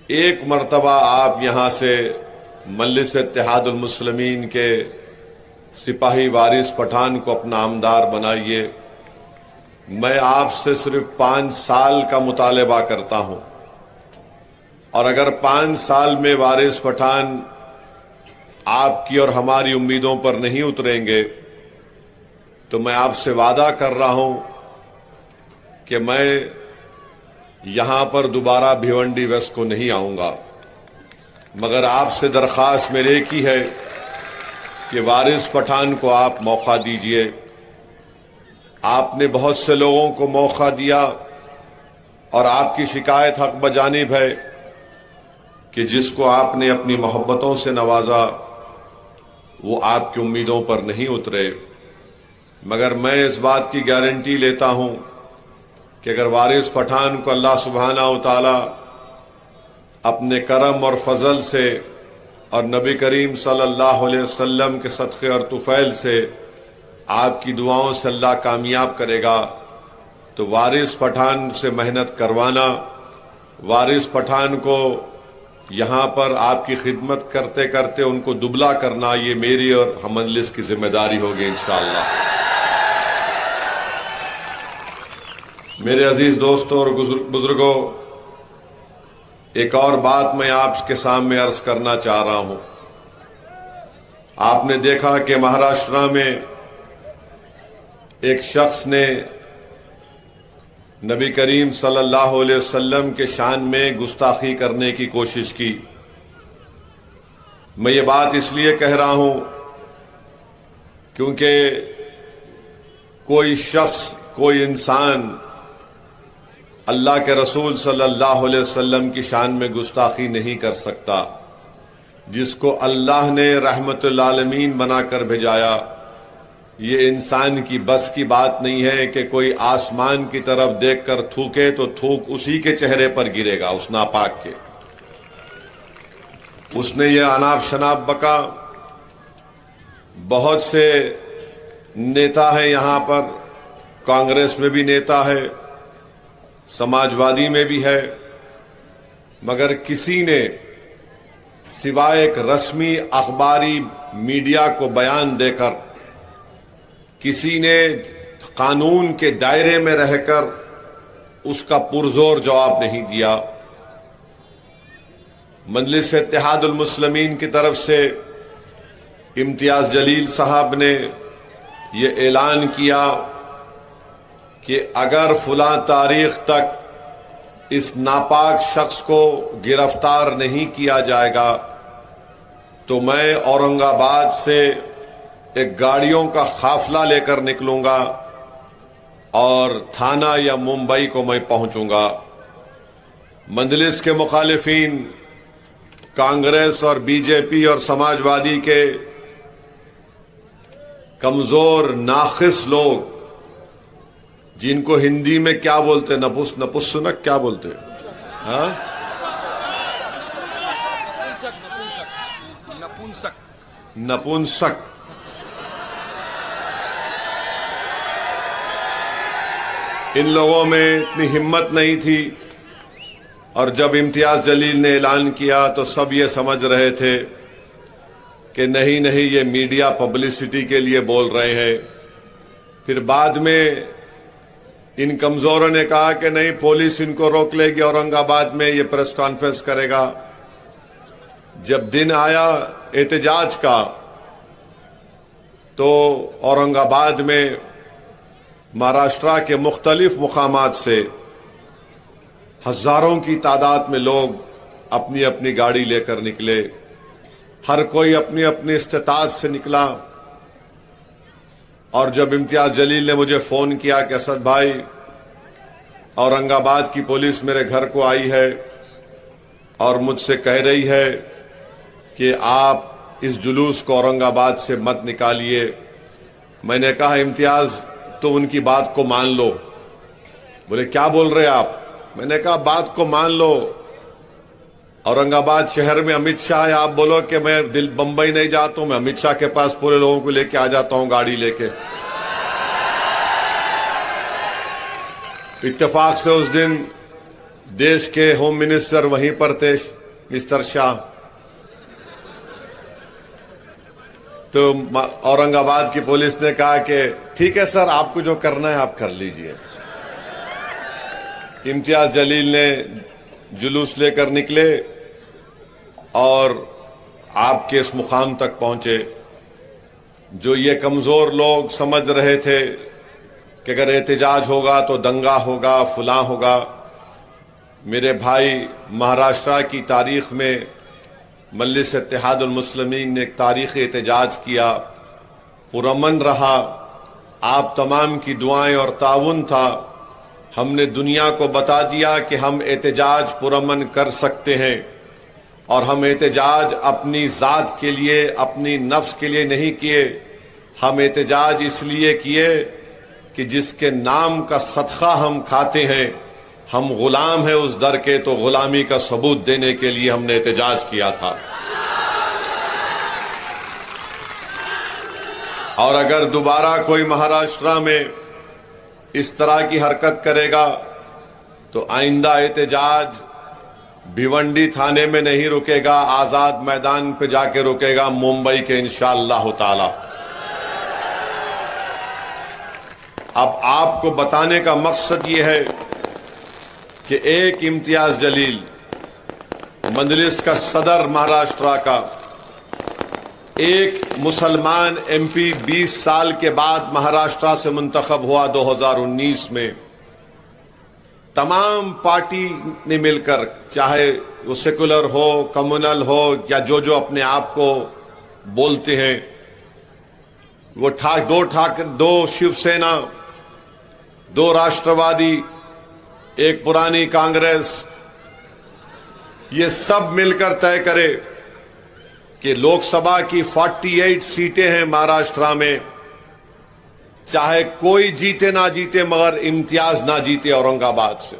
एक मर्तबा आप यहां से मजलिस इत्तेहादुल मुस्लिमीन के सिपाही वारिस पठान को अपना आमदार बनाइए। मैं आपसे सिर्फ 5 साल का मुतालबा करता हूं, और अगर 5 साल में वारिस पठान आपकी और हमारी उम्मीदों पर नहीं उतरेंगे तो मैं आपसे वादा कर रहा हूं कि मैं यहां पर दोबारा भिवंडी वेस्ट को नहीं आऊंगा। मगर आपसे दरख्वास्त मेरी एक ही है कि वारिस पठान को आप मौका दीजिए। आपने बहुत से लोगों को मौका दिया और आपकी शिकायत हक बजानिब है कि जिसको आपने अपनी मोहब्बतों से नवाजा वो आपकी उम्मीदों पर नहीं उतरे। मगर मैं इस बात की गारंटी लेता हूं कि अगर वारिस पठान को अल्लाह सुब्हाना व तआला अपने करम और फजल से और नबी करीम सल्लल्लाहु अलैहि वसल्लम के सदक़े और तुफैल से आपकी दुआओं से अल्लाह कामयाब करेगा, तो वारिस पठान से मेहनत करवाना, वारिस पठान को यहां पर आपकी खिदमत करते करते उनको दुबला करना, ये मेरी और हम मजलिस की जिम्मेदारी होगी इंशाअल्लाह। मेरे अजीज दोस्तों और बुजुर्गों, एक और बात मैं आपके सामने अर्ज करना चाह रहा हूं। आपने देखा कि महाराष्ट्र में एक शख्स ने नबी करीम सल्लल्लाहु अलैहि वसल्लम के शान में गुस्ताखी करने की कोशिश की। मैं ये बात इसलिए कह रहा हूं क्योंकि कोई शख्स, कोई इंसान अल्लाह के रसूल सल्लल्लाहु अलैहि वसल्लम की शान में गुस्ताखी नहीं कर सकता। जिसको अल्लाह ने रहमतुल आलमीन बनाकर भेजाया, ये इंसान की बस की बात नहीं है कि कोई आसमान की तरफ देखकर थूके तो थूक उसी के चेहरे पर गिरेगा, उस नापाक के। उसने ये अनाप शनाप बका। बहुत से नेता हैं यहां पर, कांग्रेस में भी नेता है, समाजवादी में भी है, मगर किसी ने सिवाय एक रस्मी अखबारी मीडिया को बयान देकर, किसी ने कानून के दायरे में रहकर उसका पुरजोर जवाब नहीं दिया। मजलिस इत्तेहादुल मुस्लिमीन की तरफ से इम्तियाज जलील साहब ने यह ऐलान किया कि अगर फुला तारीख तक इस नापाक शख्स को गिरफ्तार नहीं किया जाएगा तो मैं औरंगाबाद से एक गाड़ियों का काफिला लेकर निकलूंगा और थाना या मुंबई को मैं पहुंचूंगा। मजलिस के मुखालिफिन, कांग्रेस और बीजेपी और समाजवादी के कमजोर नाखिस लोग, जिनको हिंदी में क्या बोलते, नपुंसक क्या बोलते, हाँ, नपुंसक, इन लोगों में इतनी हिम्मत नहीं थी। और जब इम्तियाज जलील ने ऐलान किया तो सब ये समझ रहे थे कि नहीं नहीं, ये मीडिया पब्लिसिटी के लिए बोल रहे हैं। फिर बाद में इन कमजोरों ने कहा कि नहीं, पुलिस इनको रोक लेगी, औरंगाबाद में ये प्रेस कॉन्फ्रेंस करेगा। जब दिन आया एहतजाज का तो औरंगाबाद में महाराष्ट्र के मुख्तलिफ मुकामात से हजारों की तादाद में लोग अपनी अपनी गाड़ी लेकर निकले। हर कोई अपनी अपनी इस्तेताअत से निकला। और जब इम्तियाज जलील ने मुझे फोन किया कि असद भाई, औरंगाबाद की पुलिस मेरे घर को आई है और मुझसे कह रही है कि आप इस जुलूस को औरंगाबाद से मत निकालिए। मैंने कहा इम्तियाज, तो उनकी बात को मान लो। बोले क्या बोल रहे आप? मैंने कहा बात को मान लो। औरंगाबाद शहर में अमित शाह है, आप बोलो कि मैं बंबई नहीं जाता हूं, मैं अमित शाह के पास पूरे लोगों को लेके आ जाता हूं गाड़ी लेके। इत्तेफाक से उस दिन देश के होम मिनिस्टर वहीं पर थे, मिस्टर शाह। तो औरंगाबाद की पुलिस ने कहा कि ठीक है सर, आपको जो करना है आप कर लीजिए। इम्तियाज जलील ने जुलूस लेकर निकले और आपके इस मुकाम तक पहुंचे जो ये कमजोर लोग समझ रहे थे कि अगर एहतजाज होगा तो दंगा होगा, फलां होगा। मेरे भाई, महाराष्ट्र की तारीख में मजलिस इत्तेहादुल मुस्लिमीन ने एक तारीखी एहतजाज किया, पुरअमन रहा। आप तमाम की दुआएं और ताउन था। हमने दुनिया को बता दिया कि हम एहतजाज पुरअमन कर सकते हैं और हम एहतजाज अपनी ज़ात के लिए, अपनी नफ्स के लिए नहीं किए। हम एहतजाज इसलिए किए कि जिसके नाम का सदका हम खाते हैं, हम गुलाम हैं उस दर के, तो गुलामी का सबूत देने के लिए हमने एहतजाज किया था। और अगर दोबारा कोई महाराष्ट्र में इस तरह की हरकत करेगा तो आइंदा एहतजाज भिवंडी थाने में नहीं रुकेगा, आजाद मैदान पे जाके रुकेगा, मुंबई के इंशाअल्लाह ताला। अब आपको बताने का मकसद यह है कि एक इम्तियाज जलील, मजलिस का सदर महाराष्ट्र का, एक मुसलमान एमपी 20 साल के बाद महाराष्ट्र से मुंतखब हुआ 2019 में। तमाम पार्टी ने मिलकर, चाहे वो सेकुलर हो, कम्युनल हो या जो अपने आप को बोलते हैं, वो दो शिवसेना, दो राष्ट्रवादी, एक पुरानी कांग्रेस, ये सब मिलकर तय करे कि लोकसभा की 48 सीटें हैं महाराष्ट्र में, चाहे कोई जीते ना जीते मगर इम्तियाज ना जीते औरंगाबाद से।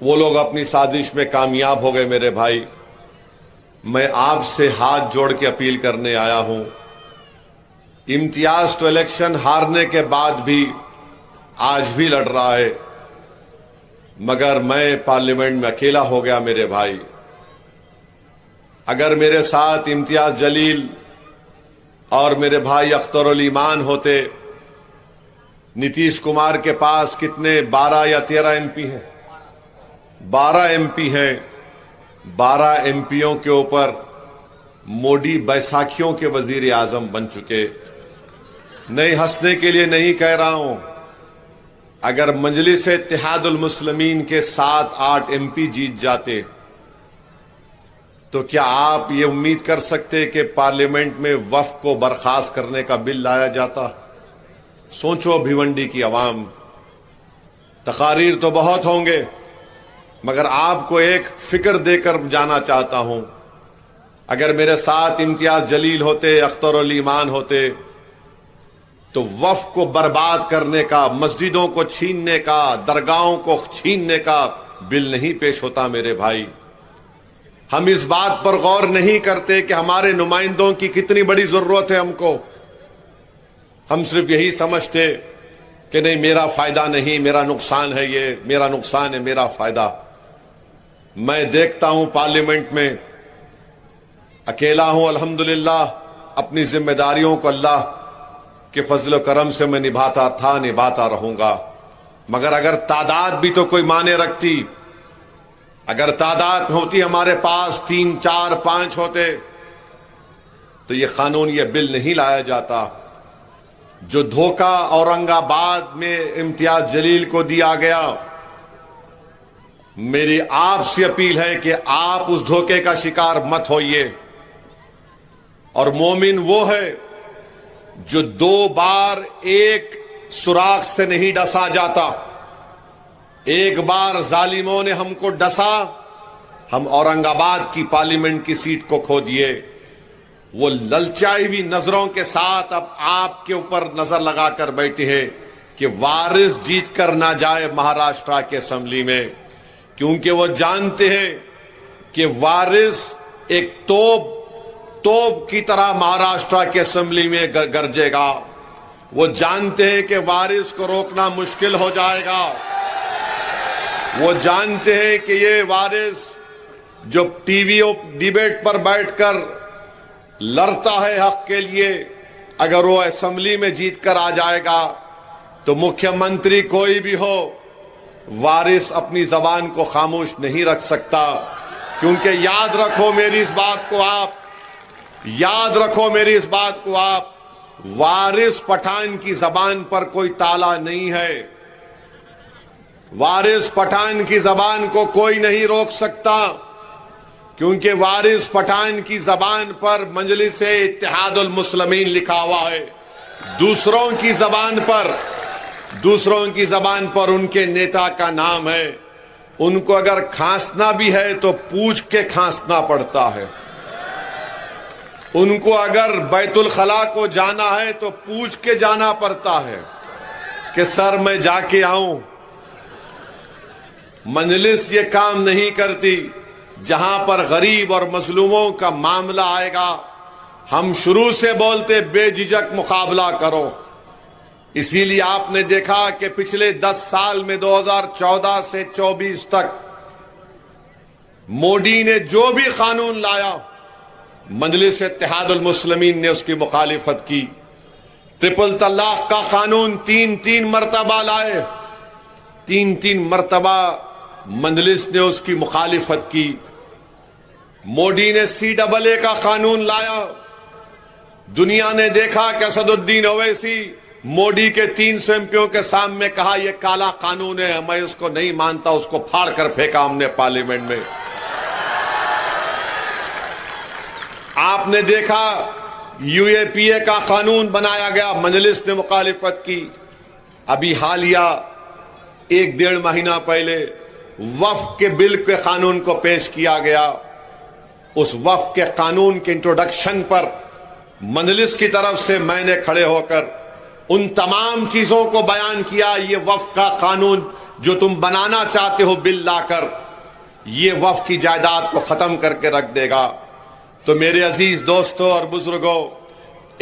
वो लोग अपनी साजिश में कामयाब हो गए। मेरे भाई, मैं आपसे हाथ जोड़ के अपील करने आया हूं, इम्तियाज तो इलेक्शन हारने के बाद भी आज भी लड़ रहा है, मगर मैं पार्लियामेंट में अकेला हो गया। मेरे भाई, अगर मेरे साथ इम्तियाज जलील और मेरे भाई अख्तरुल ईमान होते, नीतीश कुमार के पास कितने 12 या 13 एमपी हैं? 12 एमपी हैं। 12 एमपीओं के ऊपर मोदी बैसाखियों के वजीर आजम बन चुके। नहीं, हंसने के लिए नहीं कह रहा हूं। अगर मजलिस इत्तेहादुल मुस्लिमीन के 7-8 एमपी जीत जाते तो क्या आप ये उम्मीद कर सकते कि पार्लियामेंट में वक्फ को बर्खास्त करने का बिल लाया जाता? सोचो भिवंडी की आवाम, तकारीर तो बहुत होंगे, मगर आपको एक फिक्र देकर जाना चाहता हूं। अगर मेरे साथ इम्तियाज जलील होते, अख्तरुल ईमान होते, तो वक्फ को बर्बाद करने का, मस्जिदों को छीनने का, दरगाहों को छीनने का बिल नहीं पेश होता। मेरे भाई, हम इस बात पर गौर नहीं करते कि हमारे नुमाइंदों की कितनी बड़ी जरूरत है हमको। हम सिर्फ यही समझते कि नहीं, मेरा फायदा नहीं, मेरा नुकसान है, ये मेरा नुकसान है, मेरा फायदा। मैं देखता हूं पार्लियामेंट में अकेला हूं, अल्हम्दुलिल्लाह अपनी जिम्मेदारियों को अल्लाह के फजल करम से मैं निभाता रहूंगा। मगर अगर तादाद भी तो कोई माने रखती, अगर तादाद होती हमारे पास 3, 4, 5 होते, तो ये कानून, ये बिल नहीं लाया जाता। जो धोखा औरंगाबाद में इम्तियाज जलील को दिया गया, मेरी आपसे अपील है कि आप उस धोखे का शिकार मत होइए। और मोमिन वो है जो 2 बार एक सुराख से नहीं डसा जाता। एक बार जालिमों ने हमको डसा, हम औरंगाबाद की पार्लियामेंट की सीट को खो दिए। वो ललचाई हुई नजरों के साथ अब आपके ऊपर नजर लगाकर बैठे हैं कि वारिस जीत कर ना जाए महाराष्ट्र के असेंबली में, क्योंकि वो जानते हैं कि वारिस एक तोप की तरह महाराष्ट्र के असेंबली में गरजेगा। वो जानते हैं कि वारिस को रोकना मुश्किल हो जाएगा। वो जानते हैं कि ये वारिस जो टीवी डिबेट पर बैठकर लड़ता है हक के लिए, अगर वो असेंबली में जीत कर आ जाएगा तो मुख्यमंत्री कोई भी हो, वारिस अपनी जबान को खामोश नहीं रख सकता। क्योंकि याद रखो मेरी इस बात को आप, याद रखो मेरी इस बात को आप, वारिस पठान की जबान पर कोई ताला नहीं है। वारिस पठान की जबान को कोई नहीं रोक सकता, क्योंकि वारिस पठान की जबान पर मजलिस इत्तेहादुल मुस्लिमीन लिखा हुआ है। दूसरों की जबान पर उनके नेता का नाम है। उनको अगर खांसना भी है तो पूछ के खांसना पड़ता है। उनको अगर बैतुल खला को जाना है तो पूछ के जाना पड़ता है कि सर मैं जाके आऊं। मजलिस ये काम नहीं करती। जहां पर गरीब और मजलूमों का मामला आएगा, हम शुरू से बोलते बेझिझक मुकाबला करो। इसीलिए आपने देखा कि पिछले 10 साल में 2014 से 24 तक मोदी ने जो भी कानून लाया, मजलिस इत्तेहादुल मुस्लिमीन ने उसकी मुखालिफत की। ट्रिपल तलाक का कानून 3-3 मरतबा लाए, 3-3 मरतबा मजलिस ने उसकी मुखालिफत की। मोदी ने CAA का कानून लाया। दुनिया ने देखा कि असदुद्दीन ओवैसी मोदी के 300 एमपियों के सामने कहा यह काला कानून है, मैं उसको नहीं मानता, उसको फाड़ कर फेंका हमने पार्लियामेंट में। आपने देखा UAPA का कानून बनाया गया, मजलिस ने मुखालिफत की। अभी हालिया 1-1.5 महीना पहले वक्फ के बिल के कानून को पेश किया गया। उस वक्फ के कानून के इंट्रोडक्शन पर मजलिस की तरफ से मैंने खड़े होकर उन तमाम चीजों को बयान किया। ये वक्फ का कानून जो तुम बनाना चाहते हो बिल लाकर, ये वक्फ की जायदाद को खत्म करके रख देगा। तो मेरे अजीज दोस्तों और बुजुर्गों,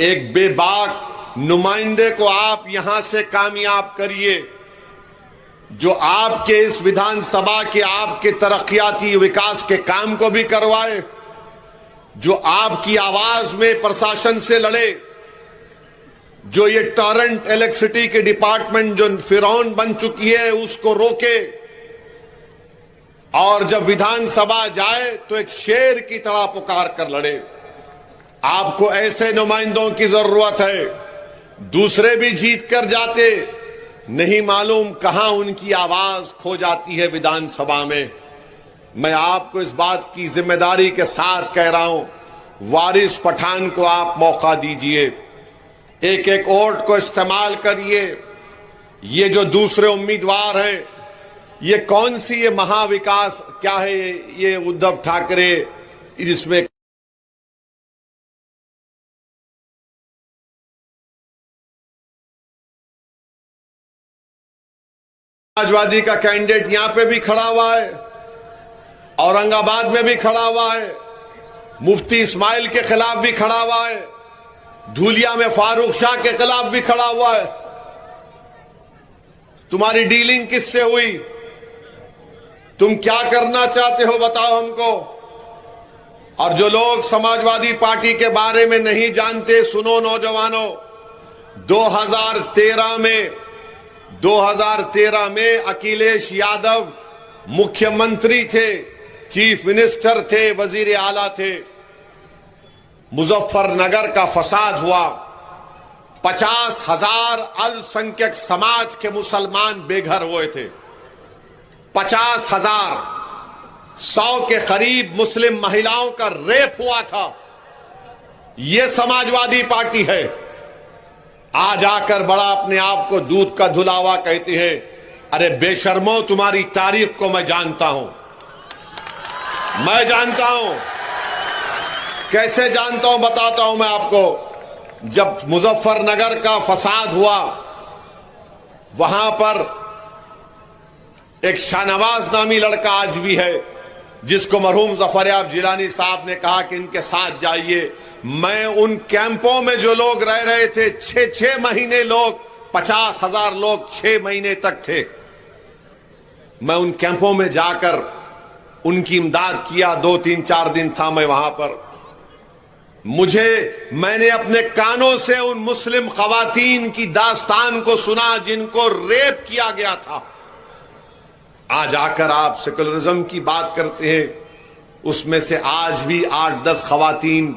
एक बेबाक नुमाइंदे को आप यहां से कामयाब करिए, जो आपके इस विधानसभा के आपके तरक्याती विकास के काम को भी करवाए, जो आपकी आवाज में प्रशासन से लड़े, जो ये टॉरेंट इलेक्ट्रिसिटी के डिपार्टमेंट जो फिरौन बन चुकी है उसको रोके, और जब विधानसभा जाए तो एक शेर की तरह पुकार कर लड़े। आपको ऐसे नुमाइंदों की जरूरत है। दूसरे भी जीत कर जाते, नहीं मालूम कहां उनकी आवाज खो जाती है विधानसभा में। मैं आपको इस बात की जिम्मेदारी के साथ कह रहा हूं, वारिस पठान को आप मौका दीजिए, एक एक वोट को इस्तेमाल करिए। ये जो दूसरे उम्मीदवार हैं, ये कौन सी ये महाविकास क्या है, ये उद्धव ठाकरे, जिसमें समाजवादी का कैंडिडेट यहां पे भी खड़ा हुआ है, औरंगाबाद में भी खड़ा हुआ है, मुफ्ती इस्माइल के खिलाफ भी खड़ा हुआ है, धूलिया में फारूक शाह के खिलाफ भी खड़ा हुआ है। तुम्हारी डीलिंग किससे हुई? तुम क्या करना चाहते हो बताओ हमको। और जो लोग समाजवादी पार्टी के बारे में नहीं जानते, सुनो नौजवानों, 2013 में अखिलेश यादव मुख्यमंत्री थे, चीफ मिनिस्टर थे, वजीर आला थे। मुजफ्फरनगर का फसाद हुआ, 50,000 अल्पसंख्यक समाज के मुसलमान बेघर हुए थे। 50,000, 100 के करीब मुस्लिम महिलाओं का रेप हुआ था। यह समाजवादी पार्टी है। आज आकर बड़ा अपने आप को दूध का धुलावा कहती है। अरे बेशर्मो, तुम्हारी तारीख को मैं जानता हूं, मैं जानता हूं। कैसे जानता हूं बताता हूं मैं आपको। जब मुजफ्फरनगर का फसाद हुआ, वहां पर एक शाहनवाज नामी लड़का आज भी है, जिसको मरहूम ज़फ़र-ए-आब जिलानी साहब ने कहा कि इनके साथ जाइए। मैं उन कैंपों में जो लोग रह रहे थे, 6 महीने लोग, 50,000 लोग 6 महीने तक थे। मैं उन कैंपों में जाकर उनकी इमदाद किया। 2-3-4 दिन था मैं वहां पर। मैंने अपने कानों से उन मुस्लिम खवातीन की दास्तान को सुना जिनको रेप किया गया था। आज आकर आप सेकुलरिज्म की बात करते हैं, उसमें से आज भी 8-10 खवातीन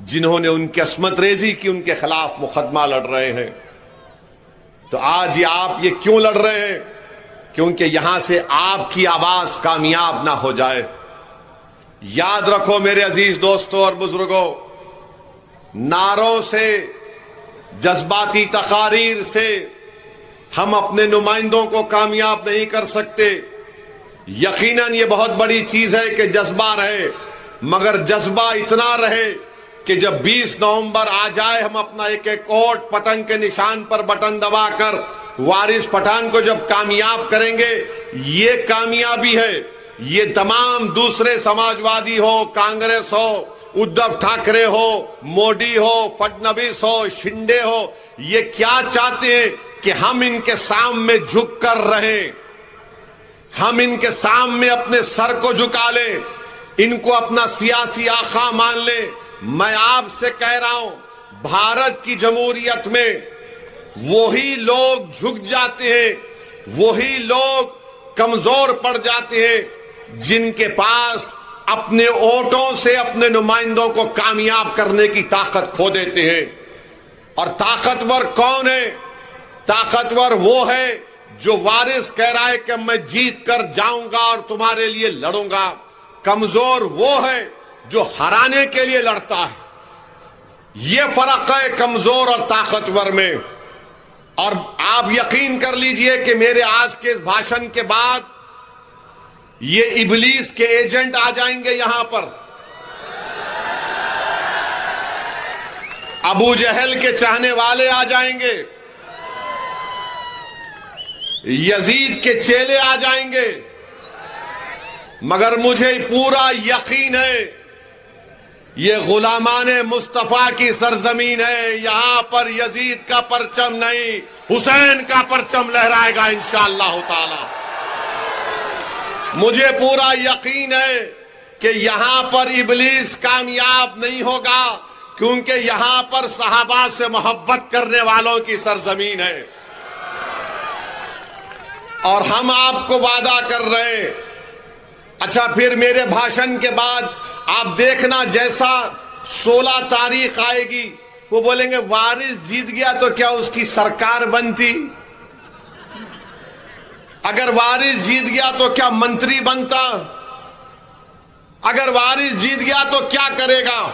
जिन्होंने उनकी अस्मत रेजी की, उनके खिलाफ मुकदमा लड़ रहे हैं। तो आज ये आप ये क्यों लड़ रहे हैं? क्योंकि यहां से आपकी आवाज कामयाब ना हो जाए। याद रखो मेरे अजीज दोस्तों और बुजुर्गों, नारों से, जज्बाती तकारीर से हम अपने नुमाइंदों को कामयाब नहीं कर सकते। यकीनन ये बहुत बड़ी चीज है कि जज्बा रहे, मगर जज्बा इतना रहे कि जब 20 नवंबर आ जाए हम अपना एक एक वोट पतंग के निशान पर बटन दबाकर वारिस पठान को जब कामयाब करेंगे। ये कामयाबी है। ये तमाम दूसरे समाजवादी हो, कांग्रेस हो, उद्धव ठाकरे हो, मोदी हो, फडणवीस हो, शिंदे हो, ये क्या चाहते हैं कि हम इनके सामने झुक कर रहें, हम इनके सामने अपने सर को झुका लें, इनको अपना सियासी आका मान लें। मैं आपसे कह रहा हूं, भारत की जमहूरियत में वही लोग झुक जाते हैं, वही लोग कमजोर पड़ जाते हैं जिनके पास अपने वोटों से अपने नुमाइंदों को कामयाब करने की ताकत खो देते हैं। और ताकतवर कौन है? ताकतवर वो है जो वारिस कह रहा है कि मैं जीत कर जाऊंगा और तुम्हारे लिए लड़ूंगा। कमजोर वो है जो हराने के लिए लड़ता है। ये फर्क है कमजोर और ताकतवर में। और आप यकीन कर लीजिए कि मेरे आज के इस भाषण के बाद ये इबलीस के एजेंट आ जाएंगे यहां पर। अबू जहल के चाहने वाले आ जाएंगे, यजीद के चेले आ जाएंगे, मगर मुझे पूरा यकीन है ये गुलामाने मुस्तफा की सरजमीन है। यहां पर यजीद का परचम नहीं, हुसैन का परचम लहराएगा इंशाअल्लाह ताला। मुझे पूरा यकीन है कि यहां पर इबलीस कामयाब नहीं होगा, क्योंकि यहां पर सहाबा से मोहब्बत करने वालों की सरजमीन है। और हम आपको वादा कर रहे हैं। अच्छा, फिर मेरे भाषण के बाद आप देखना, जैसा 16 तारीख आएगी वो बोलेंगे वारिस जीत गया तो क्या उसकी सरकार बनती? अगर वारिस जीत गया तो क्या मंत्री बनता? अगर वारिस जीत गया तो क्या करेगा?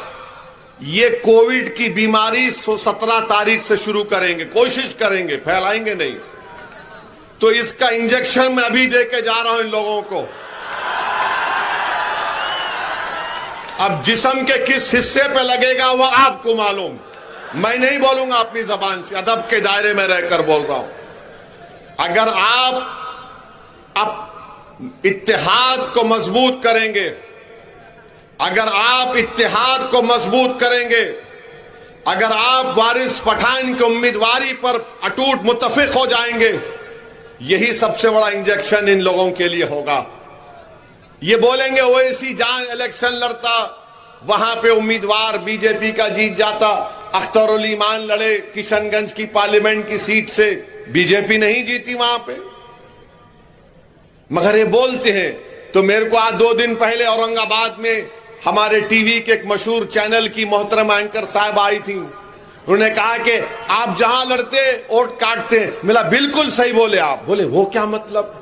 ये कोविड की बीमारी 17 तारीख से शुरू करेंगे, कोशिश करेंगे, फैलाएंगे नहीं। तो इसका इंजेक्शन मैं अभी देके जा रहा हूं इन लोगों को। अब जिस्म के किस हिस्से पे लगेगा वो आपको मालूम, मैं नहीं बोलूंगा अपनी जबान से, अदब के दायरे में रहकर बोल रहा हूं। अगर आप अब इत्तेहाद को मजबूत करेंगे, अगर आप इत्तेहाद को मजबूत करेंगे, अगर आप वारिस पठान की उम्मीदवारी पर अटूट मुत्तफिक हो जाएंगे, यही सबसे बड़ा इंजेक्शन इन लोगों के लिए होगा। ये बोलेंगे ओवैसी जहां इलेक्शन लड़ता वहां पे उम्मीदवार बीजेपी का जीत जाता, अख्तरुल ईमान लड़े किशनगंज की पार्लियामेंट की सीट से, बीजेपी नहीं जीती वहां पे, मगर ये बोलते हैं। तो मेरे को आज 2 दिन पहले औरंगाबाद में हमारे टीवी के एक मशहूर चैनल की मोहतरम एंकर साहब आई थी। उन्होंने कहा कि आप जहां लड़ते वोट काटते। मिला बिल्कुल सही बोले आप। बोले वो क्या मतलब?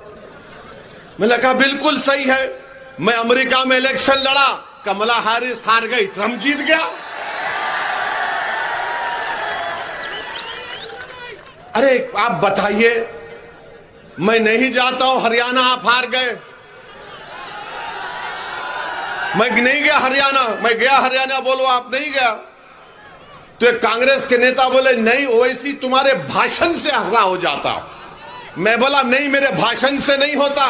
मैंने कहा बिल्कुल सही है। मैं अमेरिका में इलेक्शन लड़ा, कमला हैरिस हार गई, ट्रंप जीत गया। अरे आप बताइए, मैं नहीं जाता हूं हरियाणा, आप हार गए। मैं नहीं गया हरियाणा, मैं गया हरियाणा, बोलो आप नहीं गया। तो एक कांग्रेस के नेता बोले नहीं ओवैसी तुम्हारे भाषण से हरा हो जाता। मैं बोला नहीं, मेरे भाषण से नहीं होता,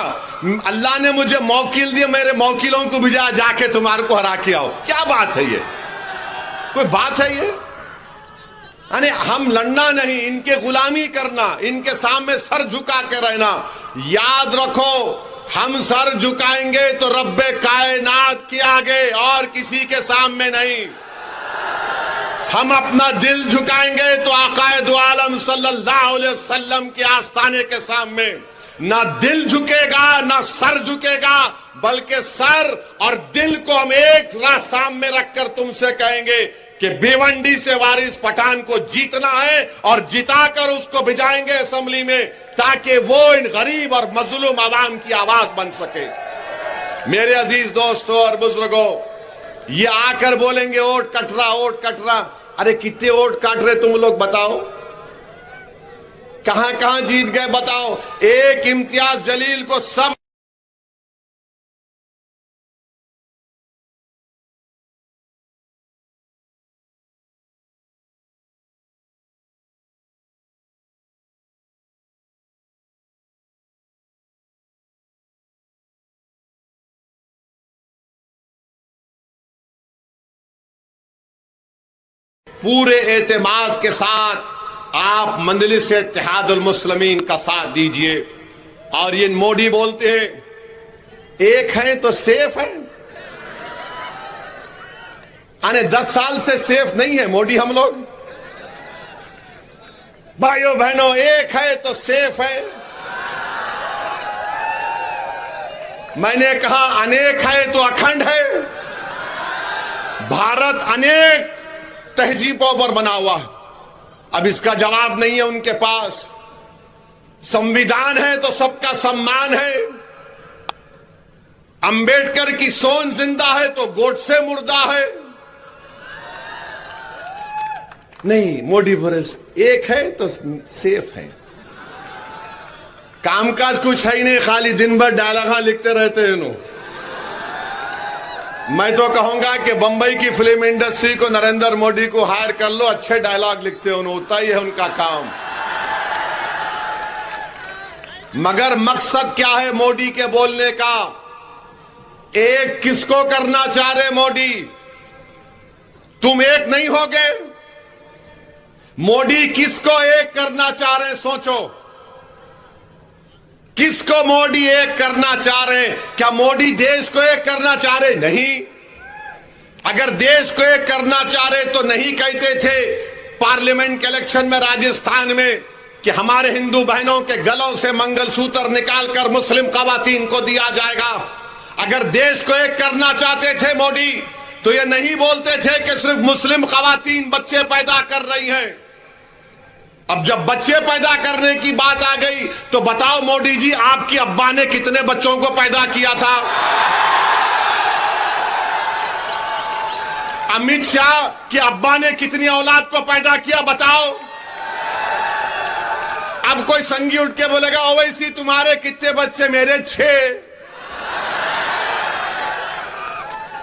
अल्लाह ने मुझे मौकिल दिए, मेरे मौकिलों को भिजा जाके तुम्हारे को हरा के आओ। क्या बात है ये? कोई बात है ये? यानी हम लड़ना नहीं, इनके गुलामी करना, इनके सामने सर झुका के रहना। याद रखो, हम सर झुकाएंगे तो रब्बे कायनात के आगे और किसी के सामने नहीं। हम अपना दिल झुकाएंगे तो आकाए दो आलम सल्लल्लाहु अलैहि वसल्लम के आस्थाने के सामने ना दिल झुकेगा ना सर झुकेगा, बल्कि सर और दिल को हम एक राह सामने रखकर तुमसे कहेंगे कि भिवंडी से वारिस पठान को जीतना है और जिताकर उसको भिजाएंगे असेंबली में, ताकि वो इन गरीब और मजलूम आवाम की आवाज बन सके। मेरे अजीज दोस्तों और बुजुर्गों, ये आकर बोलेंगे वोट कट रहा, वोट कट रहा। अरे कितने वोट काट रहे तुम लोग बताओ, कहां कहां जीत गए बताओ। एक इम्तियाज जलील को सब पूरे एतमाद के साथ आप मंजलिस इत्तेहादुल मुस्लिमीन का साथ दीजिए। और ये मोदी बोलते हैं एक है तो सेफ है, आने 10 साल से सेफ नहीं है मोदी हम लोग। भाइयों बहनों, एक है तो सेफ है। मैंने कहा अनेक है तो अखंड है। भारत अनेक तहजीबों पर बना हुआ है, अब इसका जवाब नहीं है उनके पास। संविधान है तो सबका सम्मान है। अंबेडकर की सोच जिंदा है तो गोडसे मुर्दा है। नहीं, मोदी बोले एक है तो सेफ है। कामकाज कुछ है ही नहीं, खाली दिन भर डायलॉग लिखते रहते हैं नो। मैं तो कहूंगा कि बंबई की फिल्म इंडस्ट्री को नरेंद्र मोदी को हायर कर लो, अच्छे डायलॉग लिखते हो, होता ही है उनका काम। मगर मकसद क्या है मोदी के बोलने का? एक किसको करना चाह रहे मोदी? तुम एक नहीं होगे। मोदी किसको एक करना चाह रहे हैं? सोचो, किसको मोदी एक करना चाह रहे हैं? क्या मोदी देश को एक करना चाह रहे? नहीं। अगर देश को एक करना चाह रहे तो नहीं कहते थे पार्लियामेंट के इलेक्शन में राजस्थान में कि हमारे हिंदू बहनों के गलों से मंगलसूत्र निकालकर मुस्लिम खवातीन को दिया जाएगा। अगर देश को एक करना चाहते थे मोदी तो ये नहीं बोलते थे कि सिर्फ मुस्लिम खवातीन बच्चे पैदा कर रही हैं। अब जब बच्चे पैदा करने की बात आ गई तो बताओ मोदी जी, आपकी अब्बा ने कितने बच्चों को पैदा किया था? अमित शाह के अब्बा ने कितनी औलाद को पैदा किया बताओ? अब कोई संगी उठ के बोलेगा ओवैसी तुम्हारे कितने बच्चे? मेरे 6।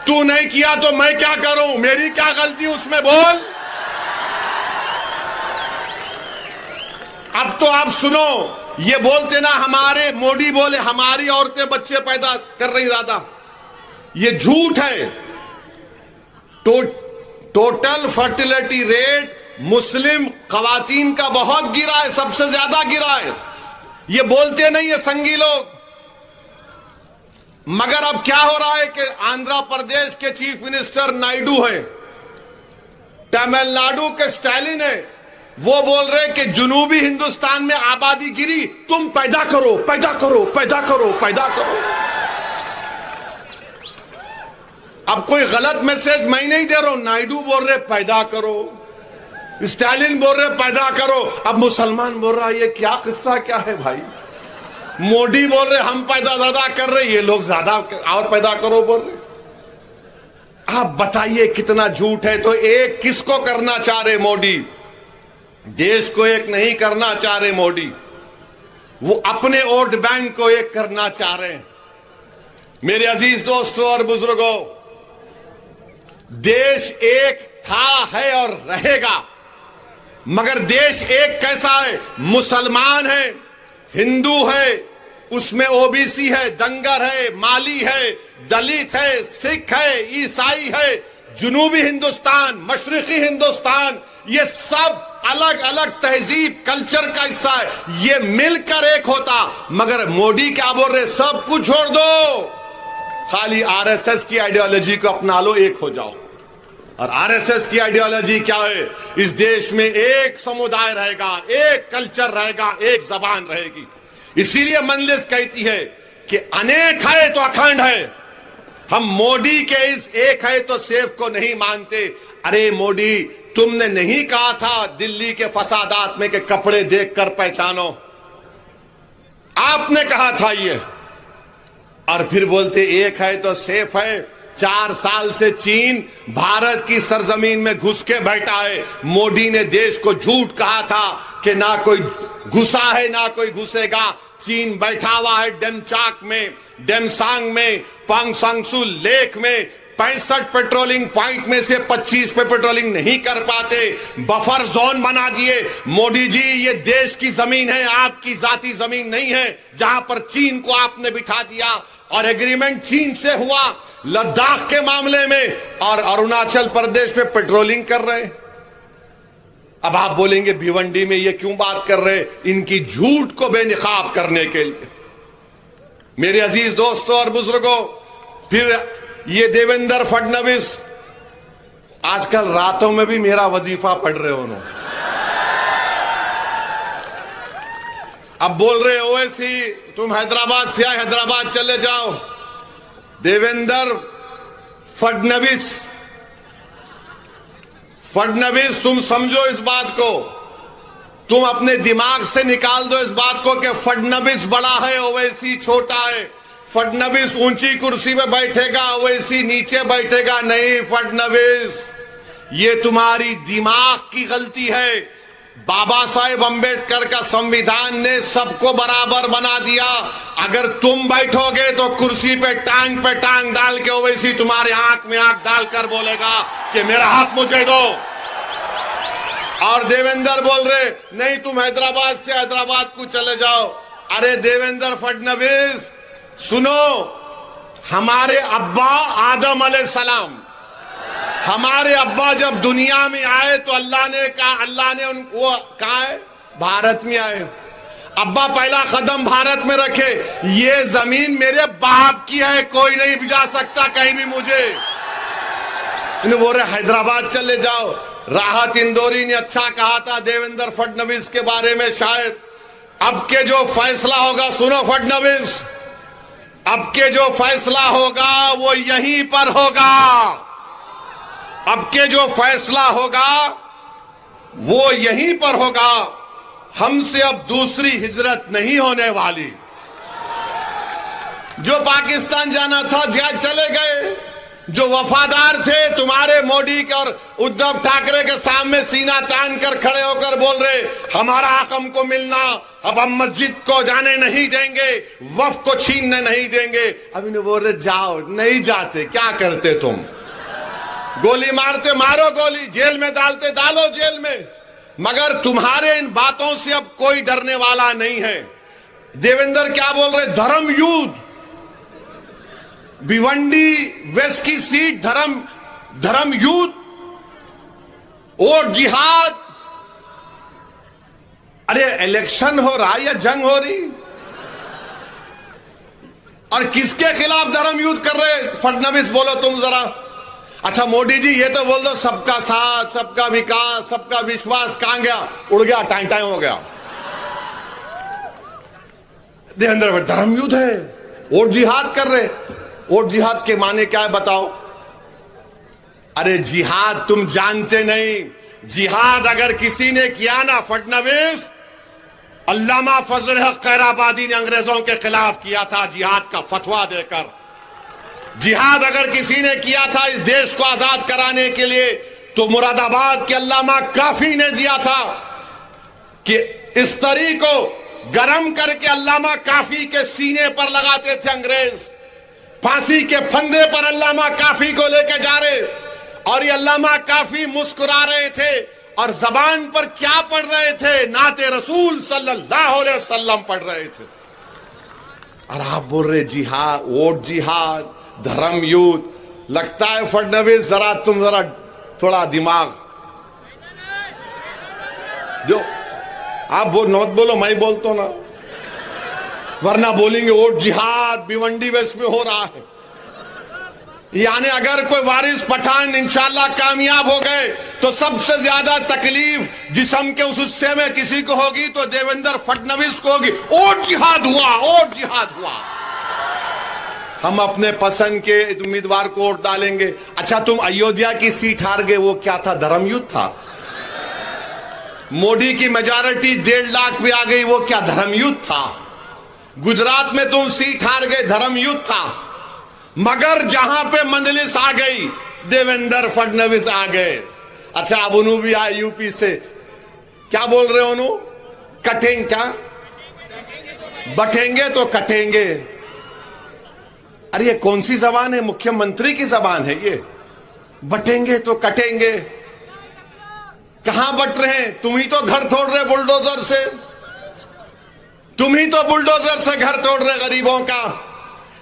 तू नहीं किया तो मैं क्या करूं? मेरी क्या गलती उसमें? बोल। अब तो आप सुनो, ये बोलते ना हमारे मोदी बोले हमारी औरतें बच्चे पैदा कर रही ज्यादा, ये झूठ है। टोटल फर्टिलिटी रेट मुस्लिम खवातीन का बहुत गिरा है, सबसे ज्यादा गिरा है। ये बोलते नहीं है संगी लोग। मगर अब क्या हो रहा है कि आंध्र प्रदेश के चीफ मिनिस्टर नायडू है, तमिलनाडु के स्टालिन है, वो बोल रहे कि जुनूबी हिंदुस्तान में आबादी गिरी, तुम पैदा करो, पैदा करो, पैदा करो, पैदा करो। अब कोई गलत मैसेज मैं नहीं दे रहा हूं, नायडू बोल रहे पैदा करो, स्टालिन बोल रहे पैदा करो, अब मुसलमान बोल रहा ये क्या किस्सा क्या है भाई? मोदी बोल रहे हम पैदा ज्यादा कर रहे, ये लोग ज्यादा और पैदा करो बोल रहे। आप बताइए कितना झूठ है। तो एक किसको करना चाह रहे मोदी? देश को एक नहीं करना चाह रहे मोदी, वो अपने वोट बैंक को एक करना चाह रहे हैं। मेरे अजीज दोस्तों और बुजुर्गों, देश एक था, है और रहेगा। मगर देश एक कैसा है? मुसलमान है, हिंदू है, उसमें ओबीसी है, दंगर है, माली है, दलित है, सिख है, ईसाई है, जुनूबी हिंदुस्तान, मशरिकी हिंदुस्तान, ये सब अलग अलग तहजीब कल्चर का हिस्सा है, ये मिलकर एक होता। मगर मोदी क्या बोल रहे, सब कुछ छोड़ दो, खाली आरएसएस की आइडियोलॉजी को अपना लो, एक हो जाओ। और आरएसएस की आइडियोलॉजी क्या है, इस देश में एक समुदाय रहेगा, एक कल्चर रहेगा, एक जबान रहेगी। इसीलिए मंजलिस कहती है कि अनेक है तो अखंड है। हम मोदी के इस एक है तो सेफ को नहीं मानते। अरे मोदी, तुमने नहीं कहा था दिल्ली के फसादात में कि कपड़े देखकर पहचानो, आपने कहा था ये, और फिर बोलते एक है तो सेफ है। 4 साल से चीन भारत की सरजमीन में घुस के बैठा है। मोदी ने देश को झूठ कहा था कि ना कोई घुसा है ना कोई घुसेगा। चीन बैठा हुआ है डेमचाक में, डेमसांग में, पांगसांगसू लेक में 65 पेट्रोलिंग पॉइंट में से 25 पे पेट्रोलिंग नहीं कर पाते, बफर जोन बना दिए। मोदी जी, ये देश की जमीन है, आपकी जाती जमीन नहीं है, जहां पर चीन को आपने बिठा दिया। और एग्रीमेंट चीन से हुआ लद्दाख के मामले में, और अरुणाचल प्रदेश में पेट्रोलिंग कर रहे। अब आप बोलेंगे भिवंडी में ये क्यों बात कर रहे, इनकी झूठ को बेनकाब करने के लिए। मेरे अजीज दोस्तों और बुजुर्गों, फिर ये देवेंद्र फडणवीस आजकल रातों में भी मेरा वजीफा पढ़ रहे हो उन्होंने। अब बोल रहे ओवैसी तुम हैदराबाद से आए, हैदराबाद चले जाओ। देवेंद्र फडणवीस तुम समझो इस बात को, तुम अपने दिमाग से निकाल दो इस बात को कि फडणवीस बड़ा है, ओवैसी छोटा है। फडणवीस ऊंची कुर्सी पे बैठेगा, ओवैसी नीचे बैठेगा। नहीं फडणवीस, ये तुम्हारी दिमाग की गलती है। बाबा साहेब अंबेडकर का संविधान ने सबको बराबर बना दिया। अगर तुम बैठोगे तो कुर्सी पे टांग डाल के ओवैसी तुम्हारे आंख में आंख डालकर बोलेगा कि मेरा हक मुझे दो। और देवेंद्र बोल रहे नहीं तुम हैदराबाद से हैदराबाद को चले जाओ। अरे देवेंद्र फडणवीस सुनो, हमारे अब्बा आदम अलैहिस्सलाम, हमारे अब्बा जब दुनिया में आए तो अल्लाह ने उनको कहा है भारत में आए। अब्बा पहला कदम भारत में रखे। ये जमीन मेरे बाप की है, कोई नहीं भिजा सकता कहीं भी मुझे। इन्हें बोल रहे हैदराबाद चले जाओ। राहत इंदौरी ने अच्छा कहा था देवेंद्र फडणवीस के बारे में, शायद अब के जो फैसला होगा, सुनो फडणवीस, अब के जो फैसला होगा वो यहीं पर होगा। अब के जो फैसला होगा वो यहीं पर होगा। हमसे अब दूसरी हिजरत नहीं होने वाली। जो पाकिस्तान जाना था चले गए, जो वफादार थे तुम्हारे मोदी के और उद्धव ठाकरे के सामने सीना तान कर खड़े होकर बोल रहे हमारा हक हमको मिलना, अब हम मस्जिद को जाने नहीं देंगे, वफ को छीनने नहीं देंगे। अब इन्हें बोल रहे जाओ, नहीं जाते। क्या करते तुम? गोली मारते मारो गोली, जेल में डालते डालो जेल में। मगर तुम्हारे इन बातों से अब कोई डरने वाला नहीं है। देवेंद्र क्या बोल रहे, धर्म युद्ध, भिवंडी वेस्ट की सीट धर्म युद्ध और जिहाद। अरे इलेक्शन हो रहा है या जंग हो रही? और किसके खिलाफ धर्म युद्ध कर रहे फडणवीस, बोलो तुम जरा। अच्छा मोदी जी ये तो बोल दो सबका साथ, सबका विकास, सबका विश्वास, कहां गया? उड़ गया, टाइम टाइम हो गया। देवेंद्र धर्म युद्ध है और जिहाद कर रहे। और जिहाद के माने क्या है बताओ? अरे जिहाद तुम जानते नहीं। जिहाद अगर किसी ने किया ना फडणवीस, अल्लामा फजल हक खैराबादी ने अंग्रेजों के खिलाफ किया था जिहाद का फतवा देकर। जिहाद अगर किसी ने किया था इस देश को आजाद कराने के लिए तो मुरादाबाद के अल्लामा काफी ने दिया था कि इस तरी को गरम करके अल्लामा काफी के सीने पर लगाते थे अंग्रेज। फांसी के फंदे पर अल्लामा काफी को लेकर जा रहे और ये अल्लामा काफी मुस्कुरा रहे थे और जबान पर क्या पढ़ रहे थे? नाते रसूल सल्लल्लाहु अलैहि वसल्लम पढ़ रहे थे। और आप बोल रहे जिहाद, वोट जिहाद, धर्म युद्ध। लगता है फडणवीस तुम जरा थोड़ा दिमाग जो आप नौत बोलो, मैं बोलता हूं ना, वरना बोलेंगे वोट जिहाद भिवंडी वेस्ट में हो रहा है। यानी अगर कोई वारिस पठान इंशाल्लाह कामयाब हो गए तो सबसे ज्यादा तकलीफ जिस्म के उस हिस्से में किसी को होगी तो देवेंद्र फडणवीस को होगी। वोट जिहाद हुआ, वोट जिहाद हुआ। हम अपने पसंद के उम्मीदवार को वोट डालेंगे। अच्छा, तुम अयोध्या की सीट हार गए, वो क्या था? धर्मयुद्ध था। मोदी की मेजॉरिटी 1.5 लाख पे आ गई, वो क्या धर्मयुद्ध था? गुजरात में तुम सीट हार गए, धर्मयुद्ध था। मगर जहां पे मंजलिस आ गई, देवेंद्र फडणवीस आ गए। अच्छा, अब उन्हों भी आए यूपी से, क्या बोल रहे हो? उन्हों कटेंगे, क्या बटेंगे तो कटेंगे। अरे ये कौन सी जबान है? मुख्यमंत्री की जबान है ये, बटेंगे तो कटेंगे। कहां बट रहे हैं? तुम ही तो घर तोड़ रहे बुलडोजर से, तुम ही तो बुलडोजर से घर तोड़ रहे गरीबों का।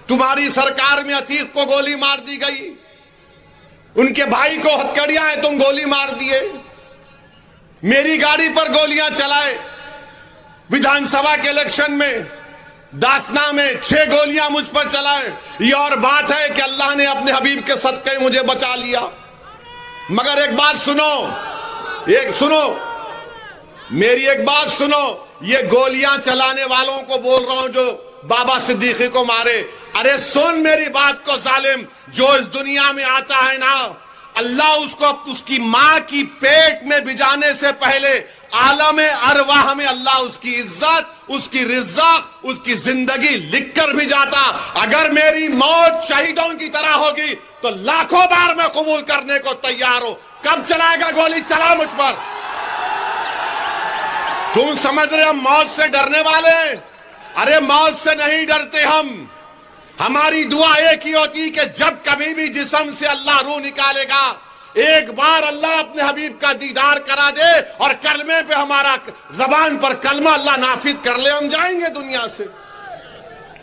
तुम्हारी सरकार में अतीक को गोली मार दी गई, उनके भाई को हथकड़ियां हैं, तुम गोली मार दिए। मेरी गाड़ी पर गोलियां चलाए विधानसभा के इलेक्शन में, दासना में 6 गोलियां मुझ पर चलाए। ये और बात है कि अल्लाह ने अपने हबीब के सदक़े मुझे बचा लिया। मगर एक बात सुनो, मेरी एक बात सुनो, ये गोलियां चलाने वालों को बोल रहा हूं जो बाबा सिद्दीकी को मारे। अरे सुन मेरी बात को जालिम, जो इस दुनिया में आता है ना, अल्लाह उसको उसकी मां की पेट में भिजाने से पहले आलम अरवाह में अल्लाह उसकी इज्जत, उसकी रिज़्क़, उसकी जिंदगी लिख कर भी जाता। अगर मेरी मौत शहीदों की तरह होगी तो लाखों बार मैं कबूल करने को तैयार हूं। कब चलाएगा गोली? चला मुझ पर। तुम समझ रहे हम मौत से डरने वाले हैं? अरे मौत से नहीं डरते हम। हमारी दुआ एक ही होती कि जब कभी भी जिस्म से अल्लाह रूह निकालेगा, एक बार अल्लाह अपने हबीब का दीदार करा दे और कलमे पे हमारा जबान पर कलमा अल्लाह नाफिज कर ले, हम जाएंगे दुनिया से,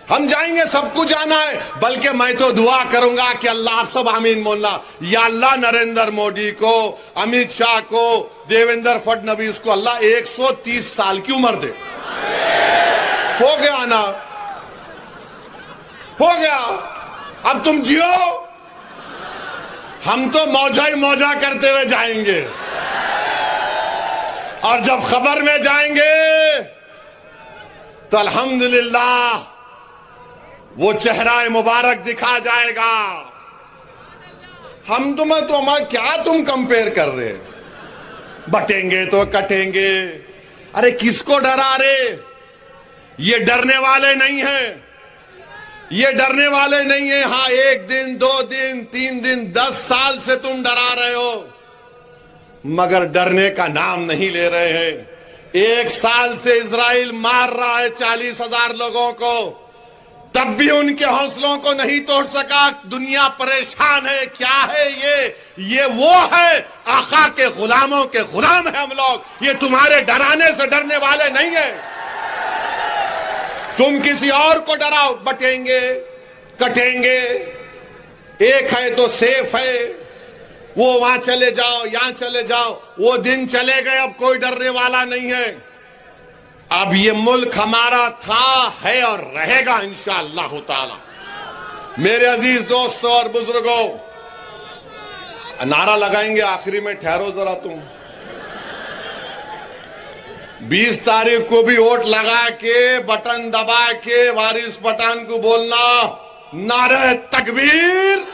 हम जाएंगे। सबको जाना है। बल्कि मैं तो दुआ करूंगा कि अल्लाह, आप सब आमीन बोलना, या अल्लाह नरेंद्र मोदी को, अमित शाह को, देवेंद्र फडणवीस को अल्लाह 130 साल की उम्र दे। हो गया ना, हो गया। अब तुम जियो, हम तो मौजा ही मौजा करते हुए जाएंगे। और जब खबर में जाएंगे तो अल्हम्दुलिल्लाह वो चेहरा मुबारक दिखा जाएगा। हम तुम्हें तो हमारा क्या तुम कंपेयर कर रहे? बटेंगे तो कटेंगे। अरे किसको डरा रे? ये डरने वाले नहीं हैं, ये डरने वाले नहीं है। हाँ, 1 दिन 2 दिन 3 दिन 10 साल से तुम डरा रहे हो, मगर डरने का नाम नहीं ले रहे हैं। 1 साल से इजराइल मार रहा है 40,000 लोगों को, तब भी उनके हौसलों को नहीं तोड़ सका। दुनिया परेशान है। क्या है ये वो है, आका के गुलामों के गुलाम है हम लोग। ये तुम्हारे डराने से डरने वाले नहीं है। तुम किसी और को डराओ, बटेंगे कटेंगे। एक है तो सेफ है, वो वहां चले जाओ, यहां चले जाओ, वो दिन चले गए, अब कोई डरने वाला नहीं है। अब ये मुल्क हमारा था, है और रहेगा इंशाअल्लाह ताला। मेरे अजीज दोस्तों और बुजुर्गों, नारा लगाएंगे आखिरी में, ठहरो जरा तुम। 20 तारीख को भी वोट लगा के, बटन दबा के वारिस पठान को बोलना नारे तकबीर,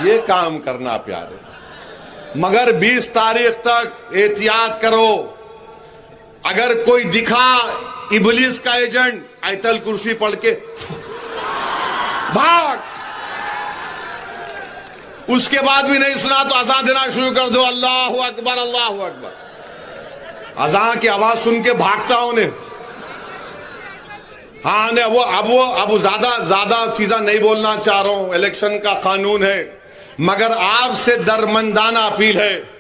ये काम करना प्यारे। मगर 20 तारीख तक एहतियात करो। अगर कोई दिखा इबलीस का एजेंट, आयतल कुर्सी पढ़ के भाग, उसके बाद भी नहीं सुना तो अज़ान देना शुरू कर दो, अल्लाहु अकबर अल्लाहु अकबर। अज़ान की आवाज सुन के भागता हूं ने। हाँ ने वो अब ज्यादा चीजें नहीं बोलना चाह रहा हूं, इलेक्शन का कानून है। मगर आपसे दरमंदाना अपील है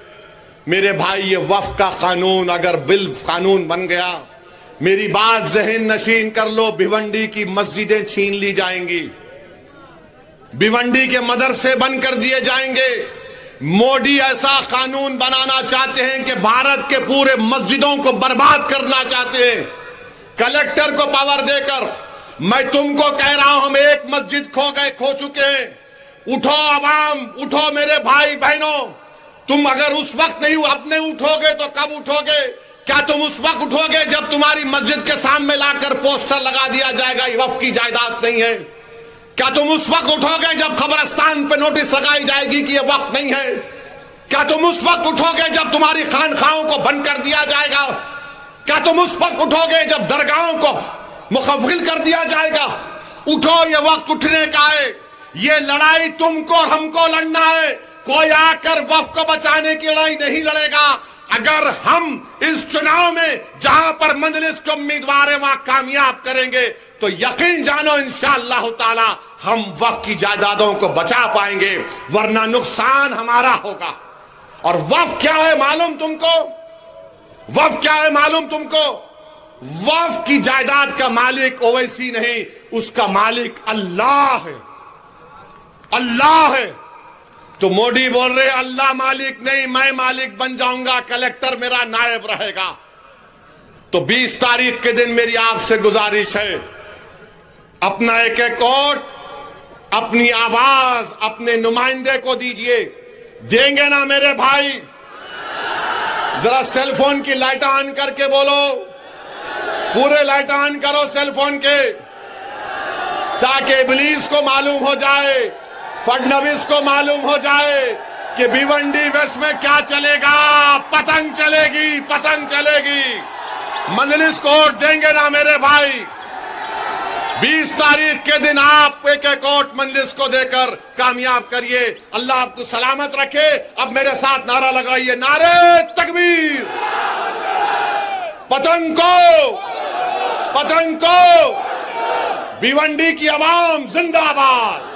मेरे भाई, ये वक्फ का कानून अगर बिल कानून बन गया, मेरी बात ज़हन नशीन कर लो, भिवंडी की मस्जिदें छीन ली जाएंगी, भिवंडी के मदरसे बंद कर दिए जाएंगे, मोदी ऐसा कानून बनाना चाहते हैं कि भारत के पूरे मस्जिदों को बर्बाद करना चाहते हैं, कलेक्टर को पावर देकर। मैं तुमको कह रहा हूं, हम एक मस्जिद खो चुके हैं। उठो अवाम, उठो मेरे भाई बहनों। तुम अगर उस वक्त नहीं अपने उठोगे तो कब उठोगे? क्या तुम उस वक्त उठोगे जब तुम्हारी मस्जिद के सामने लाकर पोस्टर लगा दिया जाएगा ये वक्फ की जायदाद नहीं है? क्या तुम उस वक्त उठोगे जब कब्रिस्तान पे नोटिस लगाई जाएगी कि ये वक्त नहीं है? क्या तुम उस वक्त उठोगे जब तुम्हारी खानखाहों को बंद कर दिया जाएगा? क्या तुम उस वक्त उठोगे जब दरगाहों को मुखफिल कर दिया जाएगा? उठो, ये वक्त उठने का है। ये लड़ाई तुमको और हमको लड़ना है। कोई आकर वक्फ को बचाने की लड़ाई नहीं लड़ेगा। अगर हम इस चुनाव में जहां पर मजलिस के उम्मीदवार है वहां कामयाब करेंगे तो यकीन जानो इंशाअल्लाह ताला हम वक्फ की जायदादों को बचा पाएंगे, वरना नुकसान हमारा होगा। और वक्फ क्या है मालूम तुमको? वक्फ क्या है मालूम तुमको? वक्फ की जायदाद का मालिक ओवैसी नहीं, उसका मालिक अल्लाह है। अल्लाह है। तो मोदी बोल रहे अल्लाह मालिक नहीं, मैं मालिक बन जाऊंगा, कलेक्टर मेरा नायब रहेगा। तो 20 तारीख के दिन मेरी आपसे गुजारिश है, अपना एक एक वोट, अपनी आवाज अपने नुमाइंदे को दीजिए। देंगे ना मेरे भाई? जरा सेलफोन की लाइट ऑन करके बोलो, पूरे लाइट ऑन करो सेलफोन के, ताकि इब्लीस को मालूम हो जाए, फडनवीस को मालूम हो जाए कि भिवंडी वेस्ट में क्या चलेगा। पतंग चलेगी, पतंग चलेगी। मजलिस को वोट देंगे ना मेरे भाई? 20 तारीख के दिन आप एक एक वोट मजलिस को देकर कामयाब करिए। अल्लाह आपको सलामत रखे। अब मेरे साथ नारा लगाइए, नारे तकबीर। पतंग को, पतंग को, भिवंडी की आवाम जिंदाबाद।